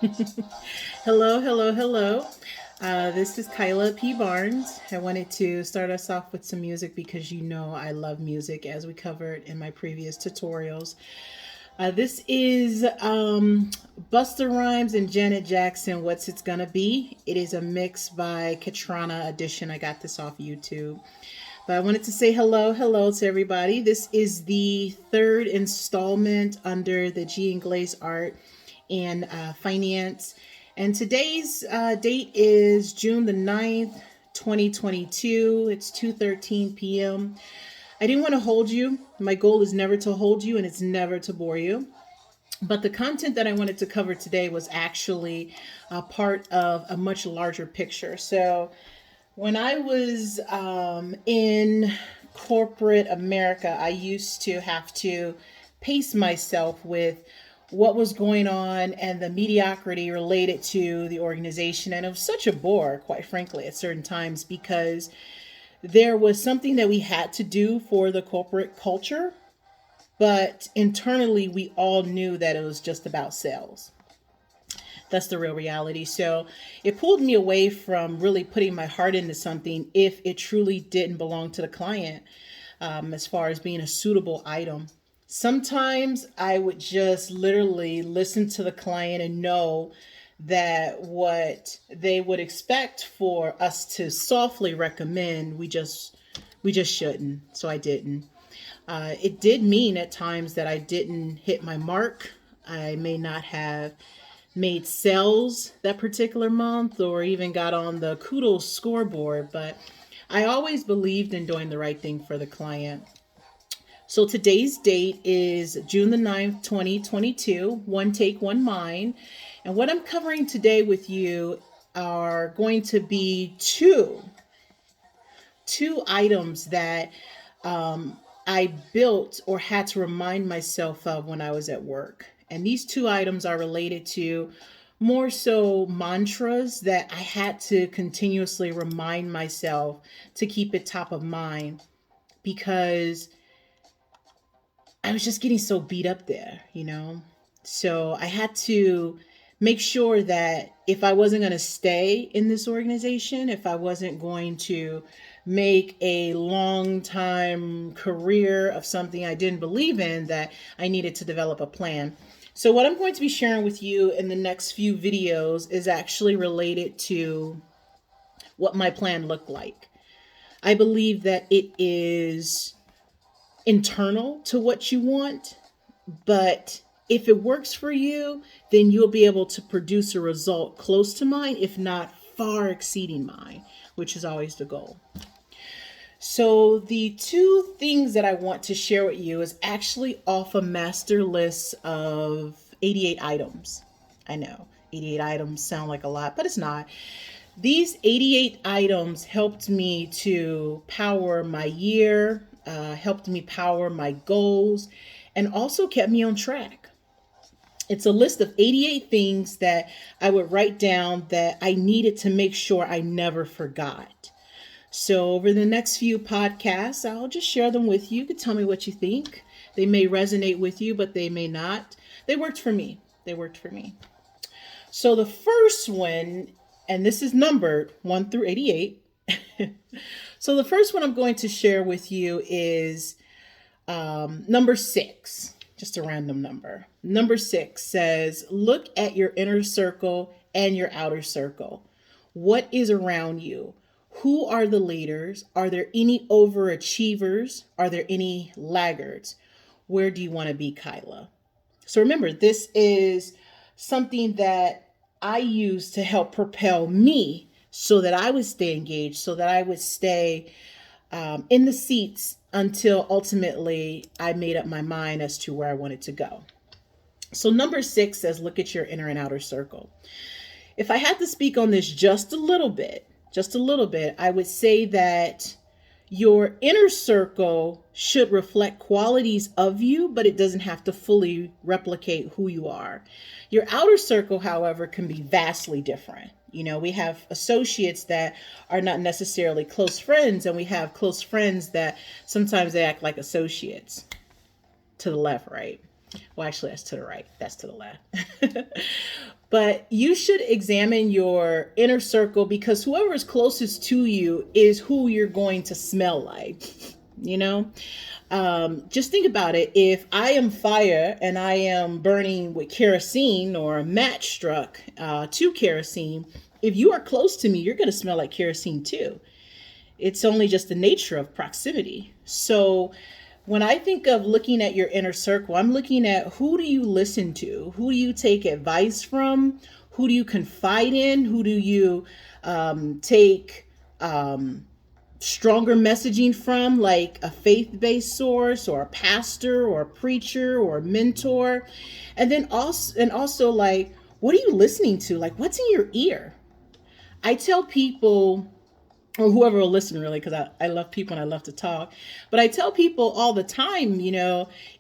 Hello, hello, hello. This is Kyla P. Barnes. I wanted to start us off with some music because you know I love music as we covered in my previous tutorials. This is Busta Rhymes and Janet Jackson, What's It's Gonna Be. It is a mix by Katrana Edition. I got this off YouTube. But I wanted to say hello, hello to everybody. This is the third installment under the G and Glaze Art and Finance. And today's date is June the 9th, 2022. It's 2:13 p.m. I didn't want to hold you. My goal is never to hold you and it's never to bore you. But the content that I wanted to cover today was actually a part of a much larger picture. So when I was in corporate America, I used to have to pace myself with what was going on and the mediocrity related to the organization. And it was such a bore, quite frankly, at certain times because there was something that we had to do for the corporate culture, but internally we all knew that it was just about sales. That's the real reality. So it pulled me away from really putting my heart into something if it truly didn't belong to the client, as far as being a suitable item. Sometimes I would just literally listen to the client and know that what they would expect for us to softly recommend, we just shouldn't. So I didn't. It did mean at times that I didn't hit my mark. I may not have made sales that particular month or even got on the kudos scoreboard, but I always believed in doing the right thing for the client. So today's date is June the 9th, 2022. One take, one mind. And what I'm covering today with you are going to be two items that I built or had to remind myself of when I was at work. And these two items are related to more so mantras that I had to continuously remind myself to keep it top of mind because I was just getting so beat up there. So I had to make sure that if I wasn't going to stay in this organization, if I wasn't going to make a long time career of something I didn't believe in, that I needed to develop a plan. So, what I'm going to be sharing with you in the next few videos is actually related to what my plan looked like. I believe that it is internal to what you want, but if it works for you, then you'll be able to produce a result close to mine, if not far exceeding mine, which is always the goal. So, the two things that I want to share with you is actually off a master list of 88 items. I know 88 items sound like a lot, but it's not. These 88 items helped me to power my year, helped me power my goals, and also kept me on track. It's a list of 88 things that I would write down that I needed to make sure I never forgot. So, over the next few podcasts, I'll just share them with you. You can tell me what you think. They may resonate with you, but they may not. They worked for me. They worked for me. So, the first one, and this is numbered 1 through 88. So, the first one I'm going to share with you is number 6, just a random number. Number 6 says, look at your inner circle and your outer circle. What is around you? Who are the leaders? Are there any overachievers? Are there any laggards? Where do you want to be, Kyla? So remember, this is something that I use to help propel me so that I would stay engaged, so that I would stay in the seats until ultimately I made up my mind as to where I wanted to go. So number 6 says, look at your inner and outer circle. If I had to speak on this just a little bit, I would say that your inner circle should reflect qualities of you, but it doesn't have to fully replicate who you are. Your outer circle, however, can be vastly different. We have associates that are not necessarily close friends, and we have close friends that sometimes they act like associates to the left, right? Well, actually, that's to the right. That's to the left. But you should examine your inner circle because whoever is closest to you is who you're going to smell like. You know, just think about it. If I am fire and I am burning with kerosene or a match struck to kerosene, if you are close to me, you're going to smell like kerosene too. It's only just the nature of proximity. So when I think of looking at your inner circle, I'm looking at who do you listen to? Who do you take advice from? Who do you confide in? Who do you take stronger messaging from, like a faith-based source or a pastor or a preacher or a mentor? And also like, what are you listening to? Like, what's in your ear? I tell people, or whoever will listen really, because I love people and I love to talk. But I tell people all the time,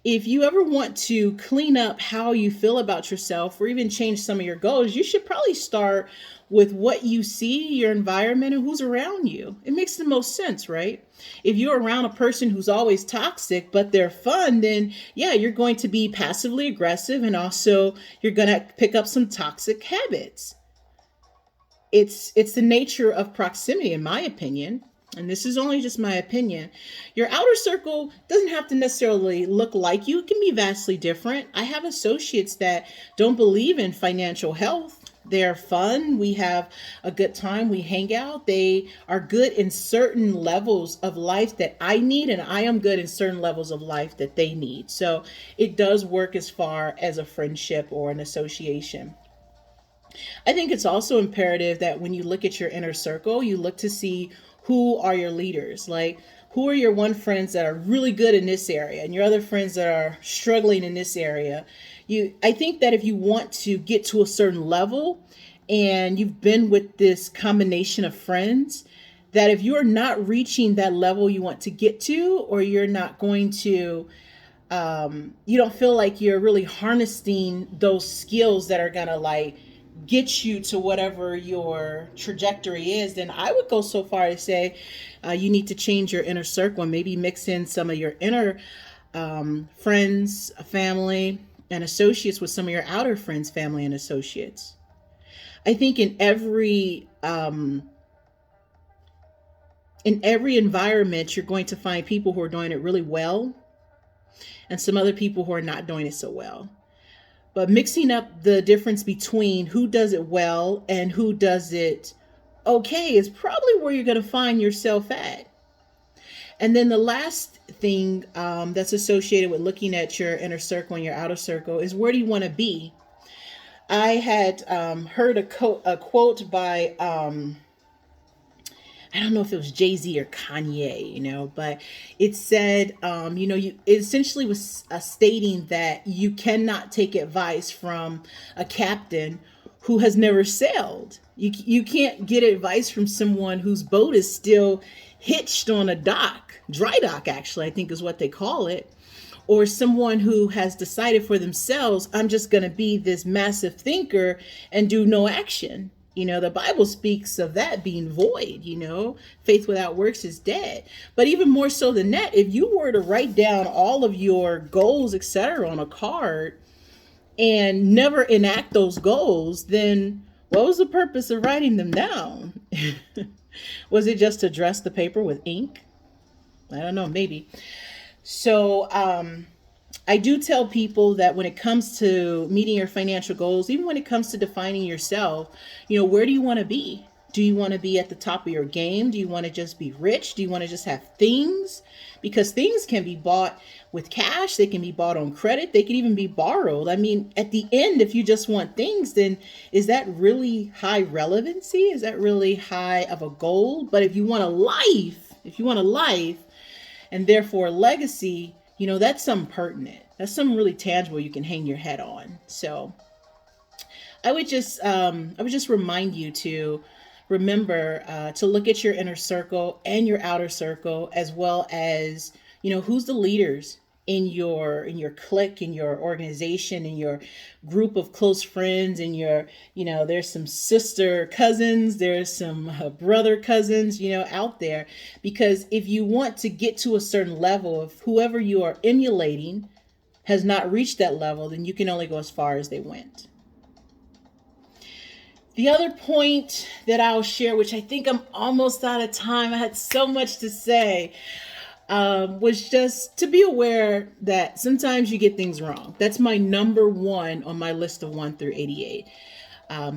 if you ever want to clean up how you feel about yourself or even change some of your goals, you should probably start with what you see, your environment, and who's around you. It makes the most sense, right? If you're around a person who's always toxic, but they're fun, then yeah, you're going to be passively aggressive, and also you're going to pick up some toxic habits. It's the nature of proximity, in my opinion, and this is only just my opinion. Your outer circle doesn't have to necessarily look like you. It can be vastly different. I have associates that don't believe in financial health. They're fun. We have a good time. We hang out. They are good in certain levels of life that I need, and I am good in certain levels of life that they need. So it does work as far as a friendship or an association. I think it's also imperative that when you look at your inner circle, you look to see who are your leaders. Like, who are your one friends that are really good in this area and your other friends that are struggling in this area? I think that if you want to get to a certain level and you've been with this combination of friends, that if you're not reaching that level you want to get to, or you're not going to you don't feel like you're really harnessing those skills that are gonna like get you to whatever your trajectory is, then I would go so far as say you need to change your inner circle and maybe mix in some of your inner friends, family, and associates with some of your outer friends, family, and associates. I think in every environment, you're going to find people who are doing it really well and some other people who are not doing it so well. But mixing up the difference between who does it well and who does it okay is probably where you're going to find yourself at. And then the last thing that's associated with looking at your inner circle and your outer circle is, where do you want to be? I had heard a quote by I don't know if it was Jay-Z or Kanye, but it said, it essentially was stating that you cannot take advice from a captain who has never sailed. You can't get advice from someone whose boat is still hitched on a dock, dry dock, actually, I think is what they call it, or someone who has decided for themselves, I'm just going to be this massive thinker and do no action. The Bible speaks of that being void. Faith without works is dead. But even more so than that, if you were to write down all of your goals, etc., on a card and never enact those goals, then what was the purpose of writing them down? Was it just to dress the paper with ink? I don't know, maybe. So, I do tell people that when it comes to meeting your financial goals, even when it comes to defining yourself, where do you want to be? Do you want to be at the top of your game? Do you want to just be rich? Do you want to just have things? Because things can be bought with cash. They can be bought on credit. They can even be borrowed. I mean, at the end, if you just want things, then is that really high relevancy? Is that really high of a goal? But if you want a life and therefore a legacy, that's something pertinent. That's something really tangible you can hang your head on. So I would just remind you to remember to look at your inner circle and your outer circle, as well as who's the leaders in your clique, in your organization, in your group of close friends, and there's some sister cousins, there's some brother cousins, out there. Because if you want to get to a certain level of whoever you are emulating, has not reached that level, then you can only go as far as they went. The other point that I'll share, which I think I'm almost out of time, I had so much to say, was just to be aware that sometimes you get things wrong. That's my number one on my list of 1 through 88.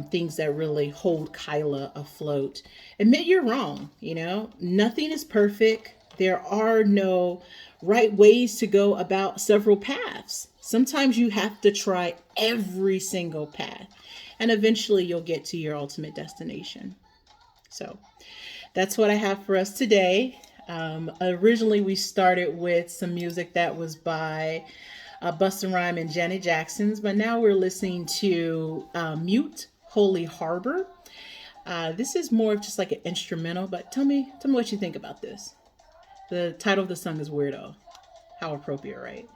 Things that really hold Kyla afloat. Admit you're wrong. Nothing is perfect. There are no right ways to go about several paths. Sometimes you have to try every single path, and eventually you'll get to your ultimate destination. So that's what I have for us today. Originally, we started with some music that was by Busta Rhyme and Janet Jackson's, but now we're listening to Mute Holy Harbor. This is more of just like an instrumental, but tell me what you think about this. The title of the song is Weirdo. How appropriate, right?